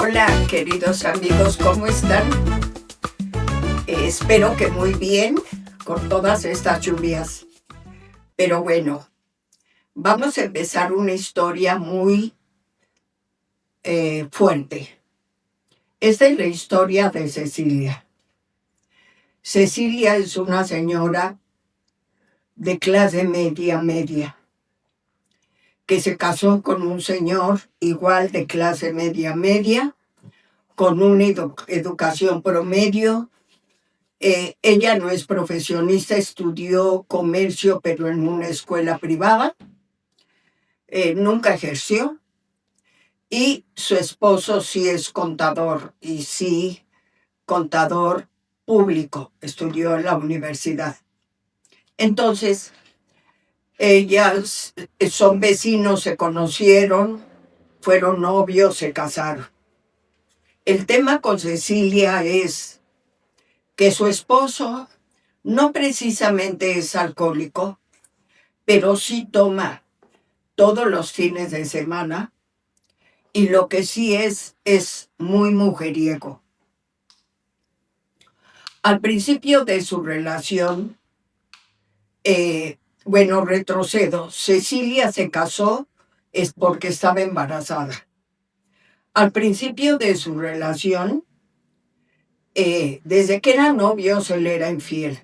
Hola, queridos amigos, ¿cómo están? Espero que muy bien con todas estas lluvias. Pero bueno, vamos a empezar una historia muy fuerte. Esta es la historia de Cecilia. Cecilia es una señora de clase media, que se casó con un señor igual de clase media, con una educación promedio. Ella no es profesionista, estudió comercio, pero en una escuela privada. Nunca ejerció. Y su esposo sí es contador, y sí, contador público, estudió en la universidad. Entonces, ellas son vecinos, se conocieron, fueron novios, se casaron. El tema con Cecilia es que su esposo no precisamente es alcohólico, pero sí toma todos los fines de semana, y lo que sí es muy mujeriego. Al principio de su relación, retrocedo, Cecilia se casó es porque estaba embarazada. Al principio de su relación, desde que eran novios, él era infiel,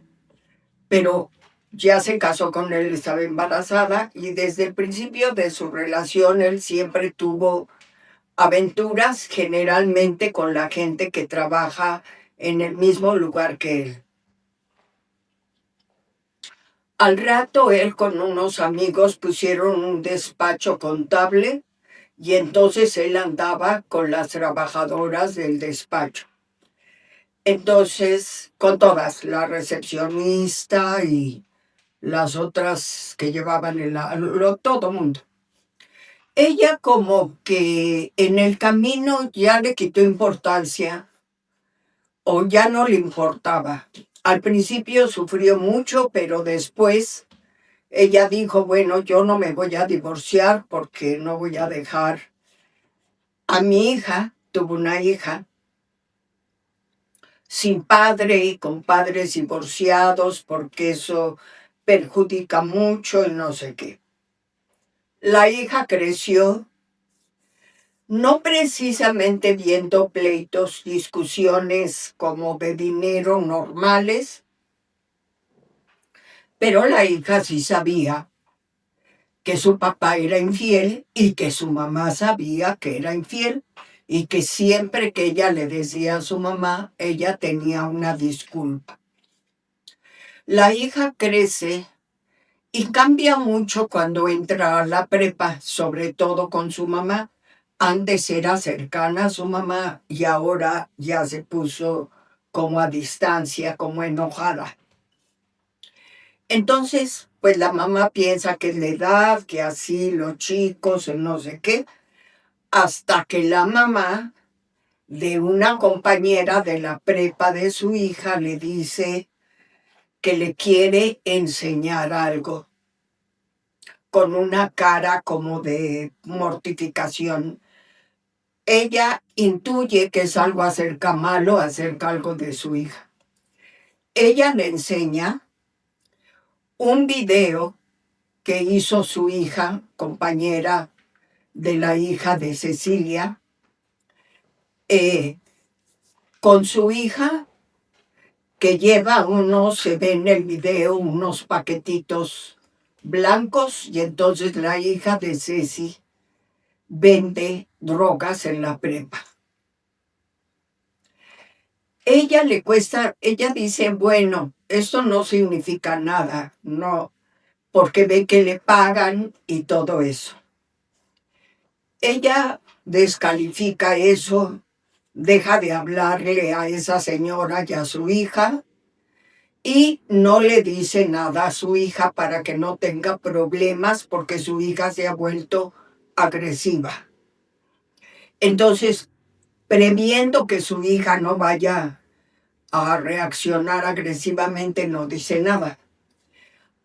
pero ya se casó con él, estaba embarazada, y desde el principio de su relación él siempre tuvo aventuras, generalmente con la gente que trabaja en el mismo lugar que él. Al rato él con unos amigos pusieron un despacho contable, y entonces él andaba con las trabajadoras del despacho. Entonces, con todas, la recepcionista y las otras que llevaban todo mundo. Ella como que en el camino ya le quitó importancia o ya no le importaba. Al principio sufrió mucho, pero después ella dijo, bueno, yo no me voy a divorciar porque no voy a dejar a mi hija. Tuvo una hija sin padre y con padres divorciados, porque eso perjudica mucho y no sé qué. La hija creció no precisamente viendo pleitos, discusiones como de dinero normales, pero la hija sí sabía que su papá era infiel y que su mamá sabía que era infiel, y que siempre que ella le decía a su mamá, ella tenía una disculpa. La hija crece y cambia mucho cuando entra a la prepa, sobre todo con su mamá. Antes era cercana a su mamá y ahora ya se puso como a distancia, como enojada. Entonces, pues la mamá piensa que es la edad, que así los chicos, no sé qué, hasta que la mamá de una compañera de la prepa de su hija le dice que le quiere enseñar algo, con una cara como de mortificación. Ella intuye que es algo acerca malo, acerca algo de su hija. Ella le enseña un video que hizo su hija, compañera de la hija de Cecilia, con su hija, que lleva se ve en el video, unos paquetitos blancos, y entonces la hija de Ceci vende drogas en la prepa. Ella dice, bueno, esto no significa nada, no, porque ve que le pagan y todo eso. Ella descalifica eso, deja de hablarle a esa señora y a su hija, y no le dice nada a su hija para que no tenga problemas, porque su hija se ha vuelto agresiva. Entonces, previendo que su hija no vaya a reaccionar agresivamente, no dice nada.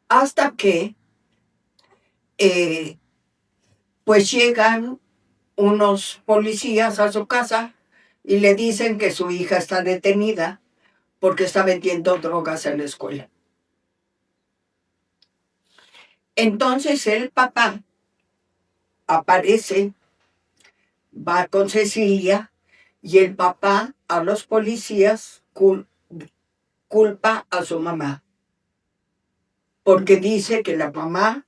Hasta que pues llegan unos policías a su casa y le dicen que su hija está detenida porque está vendiendo drogas en la escuela. Entonces el papá aparece, va con Cecilia, y el papá a los policías culpa a su mamá, porque dice que la mamá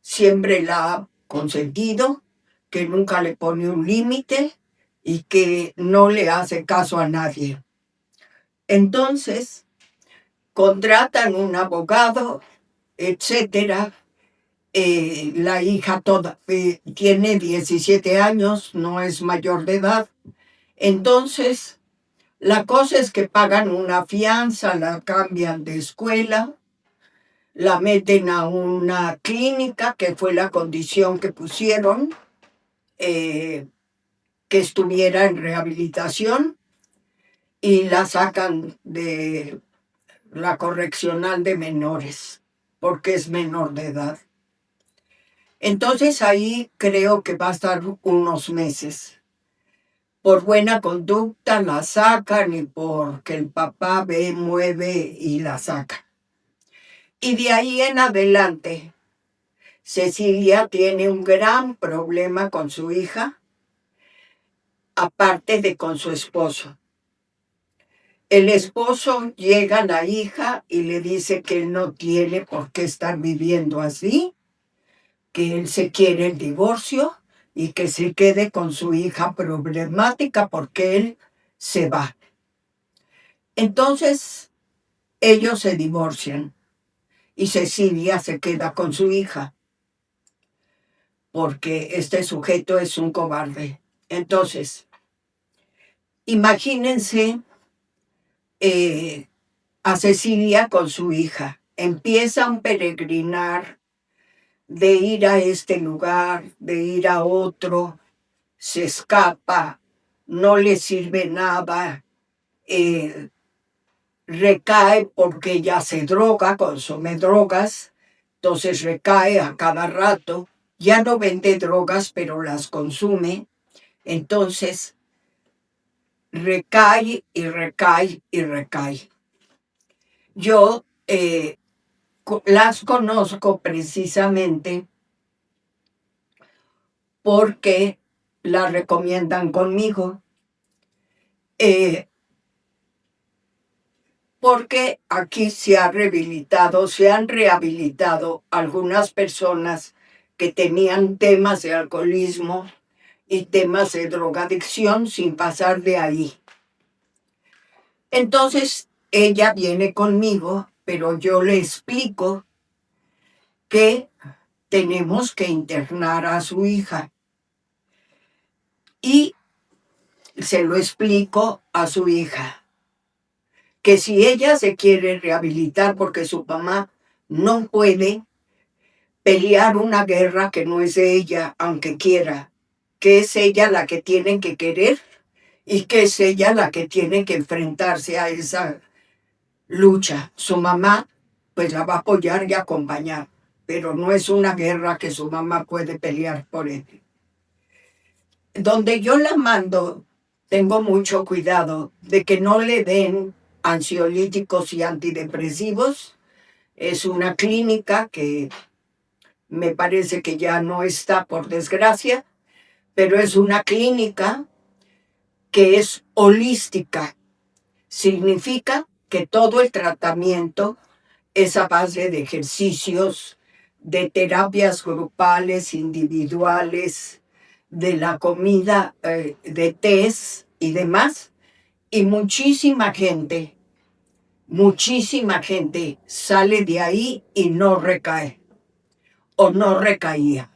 siempre la ha consentido, que nunca le pone un límite y que no le hace caso a nadie. Entonces, contratan un abogado, etcétera. La hija tiene 17 años, no es mayor de edad. Entonces, la cosa es que pagan una fianza, la cambian de escuela, la meten a una clínica, que fue la condición que pusieron, que estuviera en rehabilitación, y la sacan de la correccional de menores, porque es menor de edad. Entonces ahí creo que va a estar unos meses. Por buena conducta la sacan y porque el papá ve, mueve y la saca. Y de ahí en adelante, Cecilia tiene un gran problema con su hija, aparte de con su esposo. El esposo llega a la hija y le dice que él no tiene por qué estar viviendo así, que él se quiere el divorcio y que se quede con su hija problemática porque él se va. Entonces, ellos se divorcian y Cecilia se queda con su hija porque este sujeto es un cobarde. Entonces, imagínense a Cecilia con su hija. Empiezan a peregrinar de ir a este lugar, de ir a otro, se escapa, no le sirve nada, recae porque ella se droga, consume drogas, entonces recae a cada rato, ya no vende drogas, pero las consume, entonces recae y recae y recae. Yo las conozco precisamente porque las recomiendan conmigo, porque aquí se han rehabilitado algunas personas que tenían temas de alcoholismo y temas de drogadicción sin pasar de ahí. Entonces ella viene conmigo, pero yo le explico que tenemos que internar a su hija. Y se lo explico a su hija, que si ella se quiere rehabilitar porque su mamá no puede pelear una guerra que no es de ella, aunque quiera, que es ella la que tiene que querer y que es ella la que tiene que enfrentarse a esa lucha. Su mamá pues la va a apoyar y acompañar, pero no es una guerra que su mamá puede pelear por él. Donde yo la mando, tengo mucho cuidado de que no le den ansiolíticos y antidepresivos. Es una clínica que me parece que ya no está, por desgracia, pero es una clínica que es holística. Significa que todo el tratamiento es a base de ejercicios, de terapias grupales, individuales, de la comida, de tés y demás. Y muchísima gente sale de ahí y no recae o no recaía.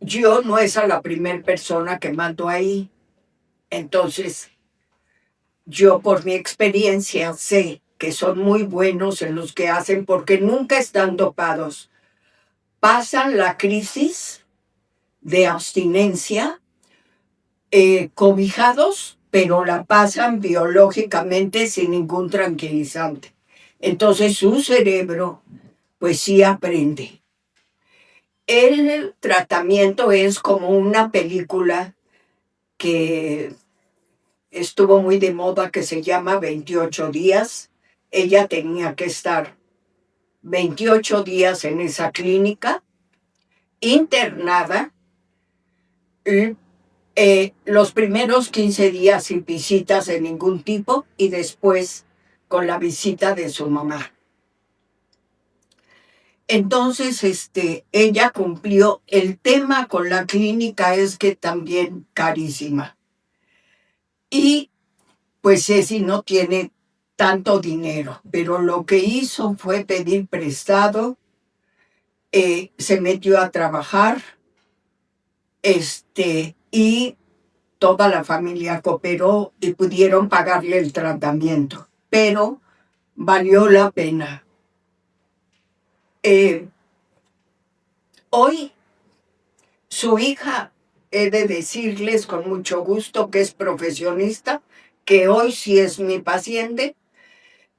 Yo no es a la primera persona que mando ahí. Entonces, yo por mi experiencia sé que son muy buenos en los que hacen porque nunca están dopados. Pasan la crisis de abstinencia cobijados, pero la pasan biológicamente sin ningún tranquilizante. Entonces su cerebro pues sí aprende. El tratamiento es como una película que estuvo muy de moda, que se llama 28 días. Ella tenía que estar 28 días en esa clínica, internada, los primeros 15 días sin visitas de ningún tipo y después con la visita de su mamá. Entonces, ella cumplió. El tema con la clínica es que también carísima. Y pues Ceci no tiene tanto dinero, pero lo que hizo fue pedir prestado, se metió a trabajar, y toda la familia cooperó y pudieron pagarle el tratamiento, pero valió la pena. Hoy su hija, he de decirles con mucho gusto que es profesionista, que hoy sí es mi paciente,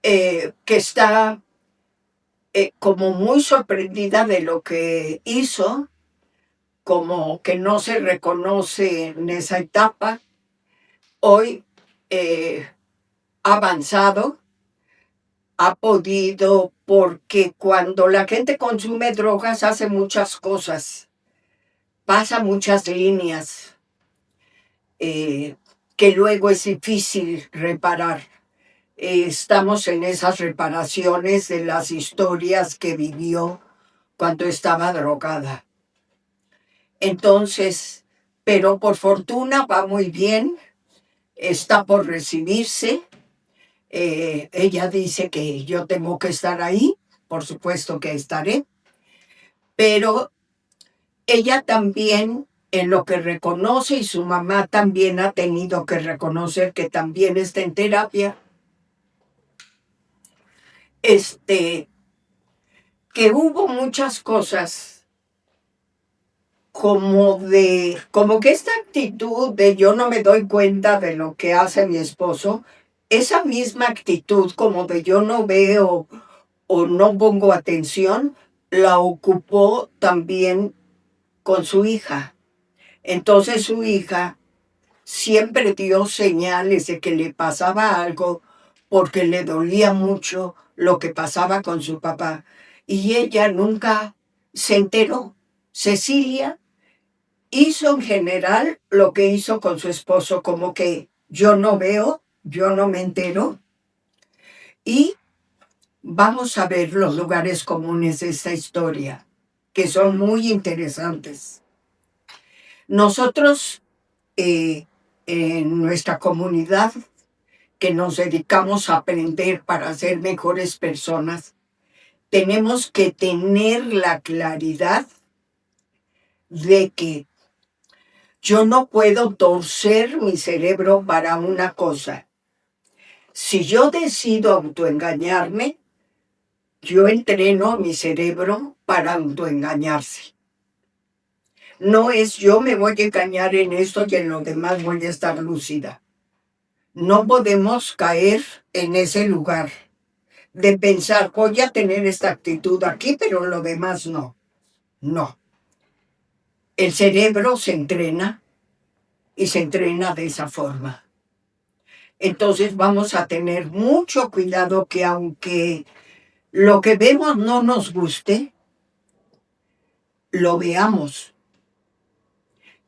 que está como muy sorprendida de lo que hizo, como que no se reconoce en esa etapa. Hoy ha avanzado, ha podido, porque cuando la gente consume drogas hace muchas cosas, pasa muchas líneas, que luego es difícil reparar. Estamos en esas reparaciones de las historias que vivió cuando estaba drogada. Entonces, pero por fortuna va muy bien, está por recibirse. Ella dice que yo tengo que estar ahí, por supuesto que estaré, pero ella también, en lo que reconoce, y su mamá también ha tenido que reconocer que también está en terapia, que hubo muchas cosas como que esta actitud de yo no me doy cuenta de lo que hace mi esposo, esa misma actitud como de yo no veo o no pongo atención, la ocupó también con su hija. Entonces su hija siempre dio señales de que le pasaba algo porque le dolía mucho lo que pasaba con su papá. Y ella nunca se enteró. Cecilia hizo en general lo que hizo con su esposo, como que yo no veo, yo no me entero. Y vamos a ver los lugares comunes de esta historia, que son muy interesantes. Nosotros, en nuestra comunidad, que nos dedicamos a aprender para ser mejores personas, tenemos que tener la claridad de que yo no puedo torcer mi cerebro para una cosa. Si yo decido autoengañarme, yo entreno mi cerebro para autoengañarse. No es yo me voy a engañar en esto y en lo demás voy a estar lúcida. No podemos caer en ese lugar de pensar, voy a tener esta actitud aquí, pero en lo demás no. No. El cerebro se entrena y se entrena de esa forma. Entonces vamos a tener mucho cuidado que aunque lo que vemos no nos guste, lo veamos.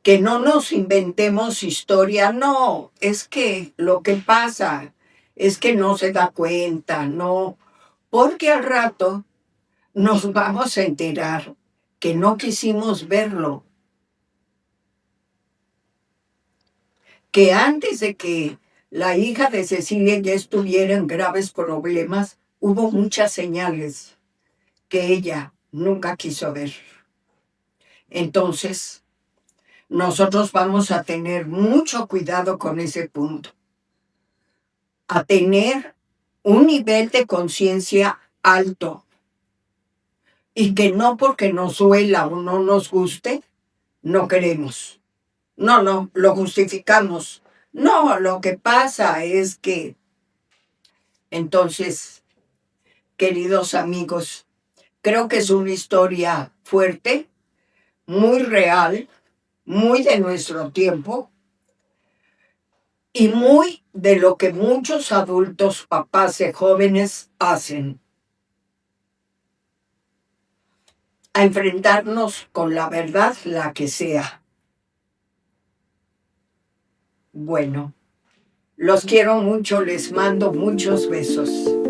Que no nos inventemos historia, no, es que lo que pasa es que no se da cuenta, no, porque al rato nos vamos a enterar que no quisimos verlo, que antes de que la hija de Cecilia ya estuviera en graves problemas, hubo muchas señales que ella nunca quiso ver. Entonces, nosotros vamos a tener mucho cuidado con ese punto. A tener un nivel de conciencia alto. Y que no porque nos duela o no nos guste, no queremos. No, lo justificamos. No, lo que pasa es que... Entonces, queridos amigos, creo que es una historia fuerte, muy real, muy de nuestro tiempo, y muy de lo que muchos adultos, papás y jóvenes hacen. A enfrentarnos con la verdad, la que sea. Bueno, los quiero mucho, les mando muchos besos.